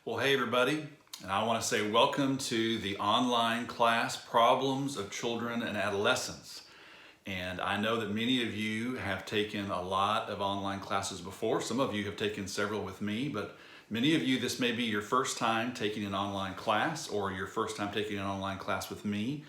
Well, hey everybody, and I want to say welcome to the online class, Problems of Children and Adolescents. And I know that many of you have taken a lot of online classes before. Some of you have taken several with me, but many of you, this may be your first time taking an online class or your first time taking an online class with me.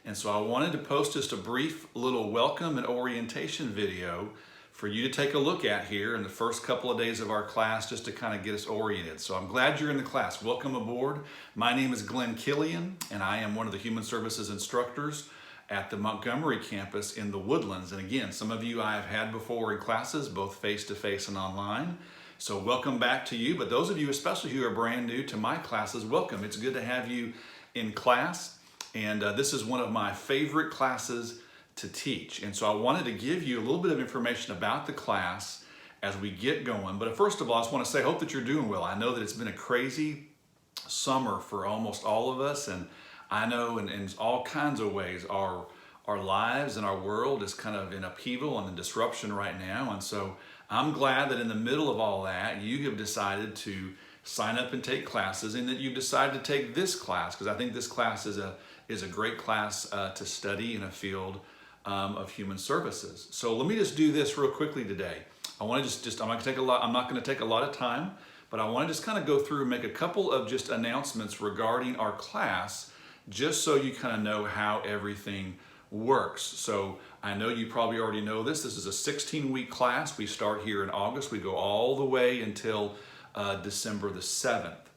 And so I wanted to post just a brief little welcome and orientation video for you to take a look at here in the first couple of days of our class, just to kind of get us oriented. So I'm glad you're in the class. Welcome aboard. My name is Glenn Killian, and I am one of the Human Services instructors at the Montgomery campus in the Woodlands. And again, some of you I have had before in classes, both face-to-face and online. So welcome back to you. But those of you especially who are brand new to my classes, welcome. It's good to have you in class. And this is one of my favorite classes to teach. And so I wanted to give you a little bit of information about the class as we get going. But first of all, I just want to say, I hope that you're doing well. I know that it's been a crazy summer for almost all of us. And I know in all kinds of ways, our lives and our world is kind of in upheaval and in disruption right now. And so I'm glad that in the middle of all that, you have decided to sign up and take classes, and that you've decided to take this class, because I think this class is a great class to study in a field of human services. So let me just do this real quickly today. I want to I'm not going to take a lot of time, but I want to just kind of go through and make a couple of just announcements regarding our class, just so you kind of know how everything works. So I know you probably already know this. This is a 16-week class. We start here in August. We go all the way until December the 7th.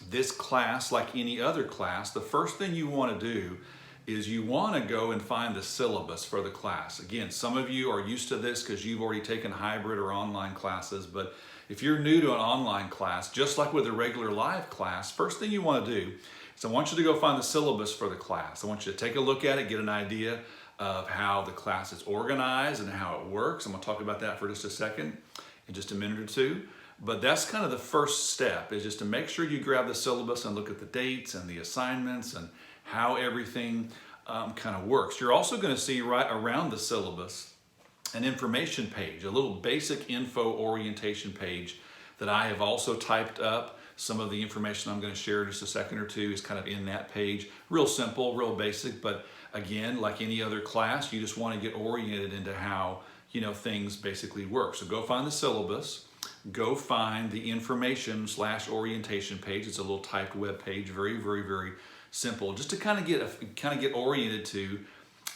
This class, like any other class, the first thing you want to do is you want to go and find the syllabus for the class. Again, some of you are used to this because you've already taken hybrid or online classes, but if you're new to an online class, just like with a regular live class, first thing you want to do is I want you to go find the syllabus for the class. I want you to take a look at it, get an idea of how the class is organized and how it works. I'm going to talk about that for just a second, in just a minute or two. But that's kind of the first step, is just to make sure you grab the syllabus and look at the dates and the assignments and how everything kind of works. You're also going to see right around the syllabus an information page, a little basic info orientation page that I have also typed up. Some of the information I'm going to share in just a second or two is kind of in that page. Real simple, real basic, but again, like any other class, you just want to get oriented into how, things basically work. So go find the syllabus. Go find the information/orientation page. It's a little typed web page, very, very, very simple, just to kind of get oriented to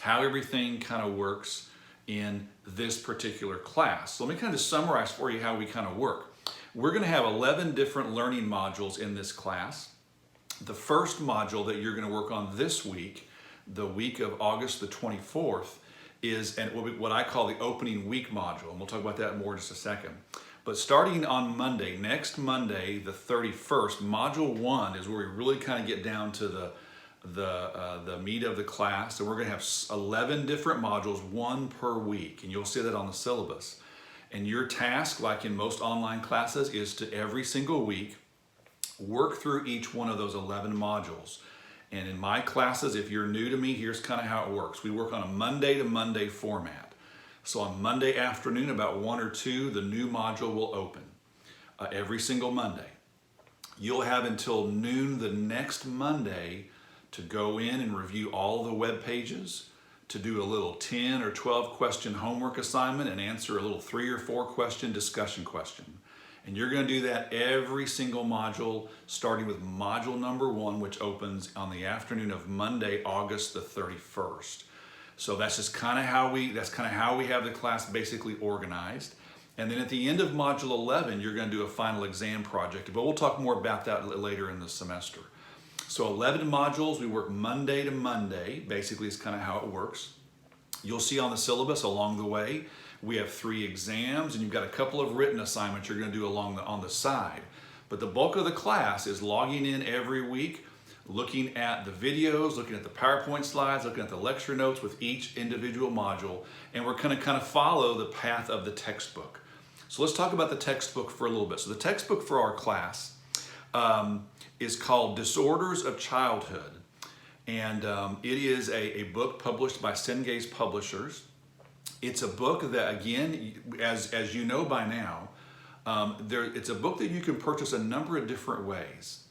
how everything kind of works in this particular class. So let me kind of summarize for you how we kind of work. We're going to have 11 different learning modules in this class. The first module that you're going to work on this week, the week of August the 24th, is what I call the opening week module, and we'll talk about that more in just a second. But starting on Monday, next Monday, the 31st, Module 1 is where we really kind of get down to the meat of the class. And we're going to have 11 different modules, one per week. And you'll see that on the syllabus. And your task, like in most online classes, is to every single week work through each one of those 11 modules. And in my classes, if you're new to me, here's kind of how it works. We work on a Monday to Monday format. So on Monday afternoon, about 1 or 2, the new module will open every single Monday. You'll have until noon the next Monday to go in and review all the web pages, to do a little 10 or 12 question homework assignment and answer a little 3 or 4 question discussion question. And you're going to do that every single module, starting with module number 1, which opens on the afternoon of Monday, August the 31st. So that's just kind of how we have the class basically organized. And then at the end of module 11, you're going to do a final exam project, but we'll talk more about that later in the semester. So 11 modules, we work Monday to Monday, basically is kind of how it works. You'll see on the syllabus along the way, we have 3 exams, and you've got a couple of written assignments you're going to do on the side. But the bulk of the class is logging in every week, looking at the videos, looking at the PowerPoint slides, looking at the lecture notes with each individual module, and we're going to kind of follow the path of the textbook. So let's talk about the textbook for a little bit. So the textbook for our class is called Disorders of Childhood, and it is a book published by Cengage Publishers. It's a book that, again, as you know by now, It's a book that you can purchase a number of different ways.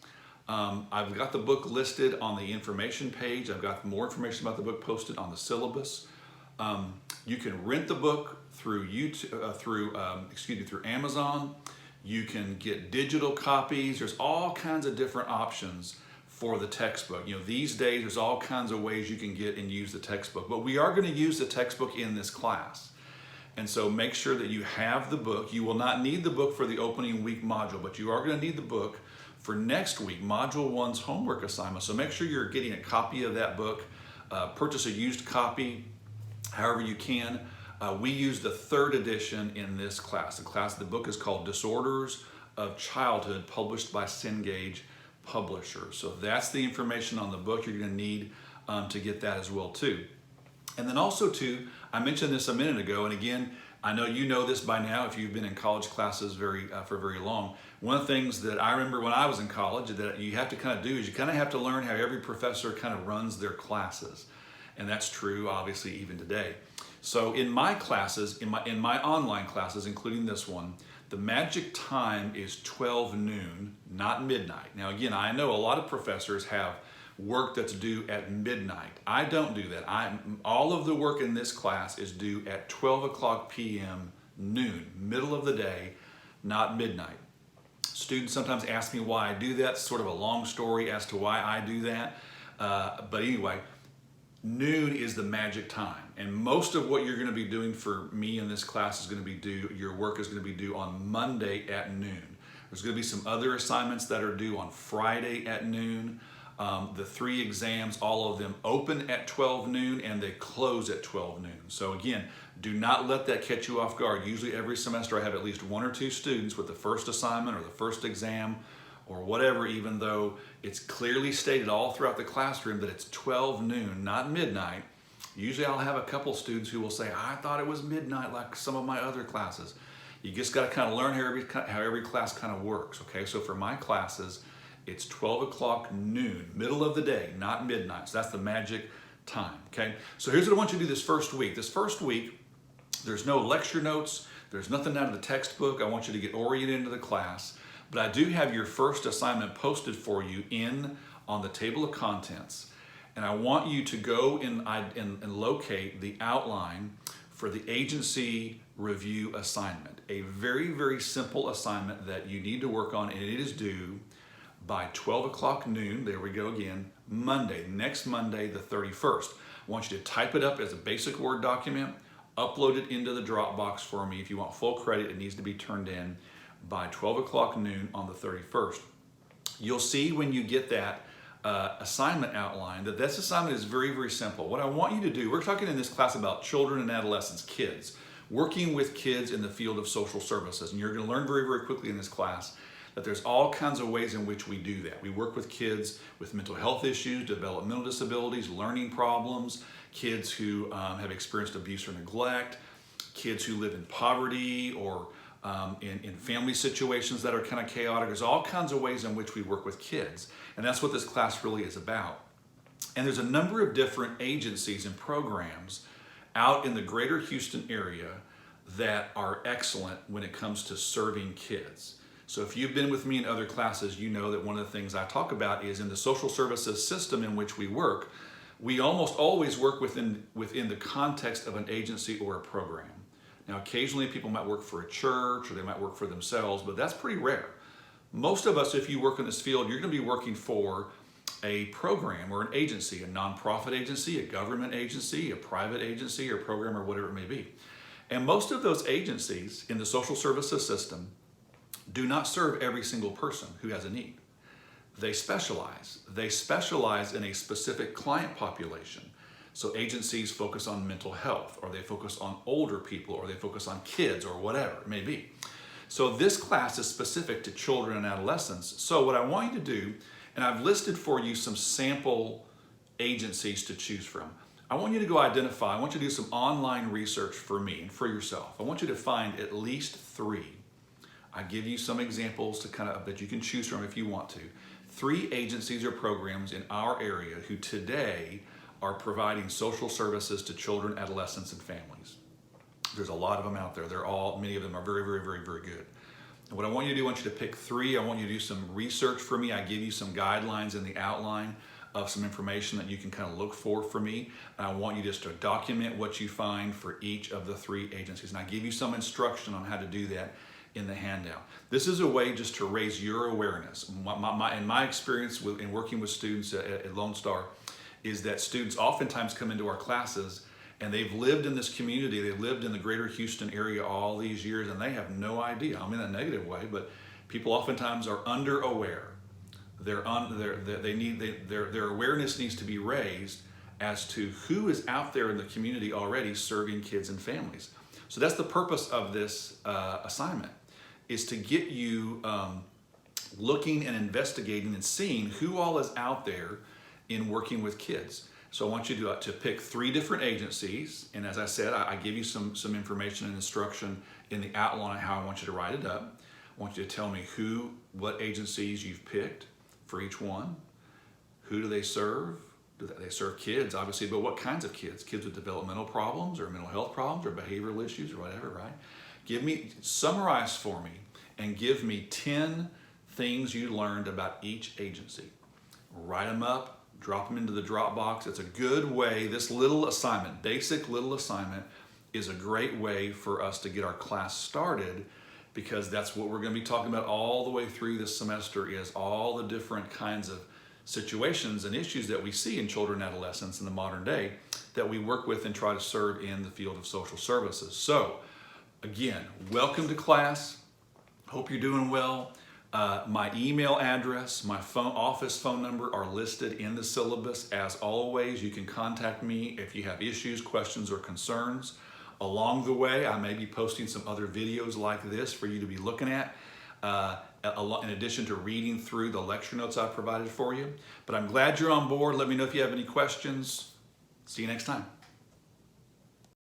I've got the book listed on the information page. I've got more information about the book posted on the syllabus. You can rent the book through YouTube, through Amazon. You can get digital copies. There's all kinds of different options for the textbook. These days there's all kinds of ways you can get and use the textbook. But we are going to use the textbook in this class. And so make sure that you have the book. You will not need the book for the opening week module, but you are going to need the book for next week, Module 1's homework assignment. So make sure you're getting a copy of that book. Purchase a used copy, however you can. We use the 3rd edition in this class. The book is called Disorders of Childhood, published by Cengage Publishers. So that's the information on the book. You're going to need to get that as well too. And then also too, I mentioned this a minute ago, and again, I know you know this by now if you've been in college classes for very long. One of the things that I remember when I was in college that you have to kind of do is you kind of have to learn how every professor kind of runs their classes. And that's true, obviously, even today. So in my classes, in my online classes, including this one, the magic time is 12 noon, not midnight. Now again, I know a lot of professors have work that's due at midnight. I don't do that. All of the work in this class is due at 12 o'clock p.m. noon, middle of the day, not midnight. Students sometimes ask me why I do that. It's sort of a long story as to why I do that. But anyway, noon is the magic time. And most of what you're going to be doing for me in this class is going to be due, your work is going to be due on Monday at noon. There's going to be some other assignments that are due on Friday at noon. The 3 exams, all of them open at 12 noon and they close at 12 noon. So again, do not let that catch you off guard. Usually every semester I have at least 1 or 2 students with the first assignment or the first exam or whatever, even though it's clearly stated all throughout the classroom that it's 12 noon, not midnight. Usually I'll have a couple students who will say, I thought it was midnight like some of my other classes. You just got to kind of learn how every class kind of works, okay? So for my classes, it's 12 o'clock noon, middle of the day, not midnight. So that's the magic time, okay? So here's what I want you to do this first week. This first week, there's no lecture notes. There's nothing out of the textbook. I want you to get oriented into the class. But I do have your first assignment posted for you on the table of contents. And I want you to go and locate the outline for the agency review assignment. A very, very simple assignment that you need to work on, and it is due by 12 o'clock noon, there we go again, next Monday, the 31st. I want you to type it up as a basic Word document, upload it into the Dropbox for me. If you want full credit, it needs to be turned in by 12 o'clock noon on the 31st. You'll see when you get that assignment outline that this assignment is very, very simple. What I want you to do, we're talking in this class about children and adolescents, kids, working with kids in the field of social services. And you're going to learn very, very quickly in this class that there's all kinds of ways in which we do that. We work with kids with mental health issues, developmental disabilities, learning problems, kids who have experienced abuse or neglect, kids who live in poverty or in family situations that are kind of chaotic. There's all kinds of ways in which we work with kids. And that's what this class really is about. And there's a number of different agencies and programs out in the greater Houston area that are excellent when it comes to serving kids. So if you've been with me in other classes, you know that one of the things I talk about is in the social services system in which we work, we almost always work within the context of an agency or a program. Now, occasionally people might work for a church or they might work for themselves, but that's pretty rare. Most of us, if you work in this field, you're going to be working for a program or an agency, a nonprofit agency, a government agency, a private agency or program or whatever it may be. And most of those agencies in the social services system do not serve every single person who has a need. They specialize. They specialize in a specific client population. So agencies focus on mental health, or they focus on older people, or they focus on kids, or whatever it may be. So this class is specific to children and adolescents. So what I want you to do, and I've listed for you some sample agencies to choose from. I want you to go identify, I want you to do some online research for me and for yourself. I want you to find at least 3. I give you some examples that you can choose from if you want to. 3 agencies or programs in our area who today are providing social services to children, adolescents, and families. There's a lot of them out there. Many of them are very, very, very, very good. And what I want you to do, I want you to pick 3. I want you to do some research for me. I give you some guidelines in the outline of some information that you can kind of look for me. And I want you just to document what you find for each of the 3 agencies. And I give you some instruction on how to do that in the handout. This is a way just to raise your awareness. In my experience in working with students at Lone Star is that students oftentimes come into our classes and they've lived in this community, they've lived in the greater Houston area all these years, and they have no idea. I mean, in a negative way, but people oftentimes are under aware. Their awareness needs to be raised as to who is out there in the community already serving kids and families. So that's the purpose of this assignment, is to get you looking and investigating and seeing who all is out there in working with kids. So I want you to pick 3 different agencies, and as I said, I give you some information and instruction in the outline of how I want you to write it up. I want you to tell me what agencies you've picked for each one. Who do they serve? Do they serve kids, obviously, but what kinds of kids? Kids with developmental problems or mental health problems or behavioral issues or whatever, right? Summarize for me and give me 10 things you learned about each agency. Write them up. Drop them into the Dropbox. It's a good way, this little assignment, basic little assignment, is a great way for us to get our class started, because that's what we're going to be talking about all the way through this semester, is all the different kinds of situations and issues that we see in children and adolescents in the modern day that we work with and try to serve in the field of social services. So again, welcome to class. Hope you're doing well. My email address, my office phone number are listed in the syllabus. As always, you can contact me if you have issues, questions, or concerns. Along the way, I may be posting some other videos like this for you to be looking at, in addition to reading through the lecture notes I've provided for you. But I'm glad you're on board. Let me know if you have any questions. See you next time.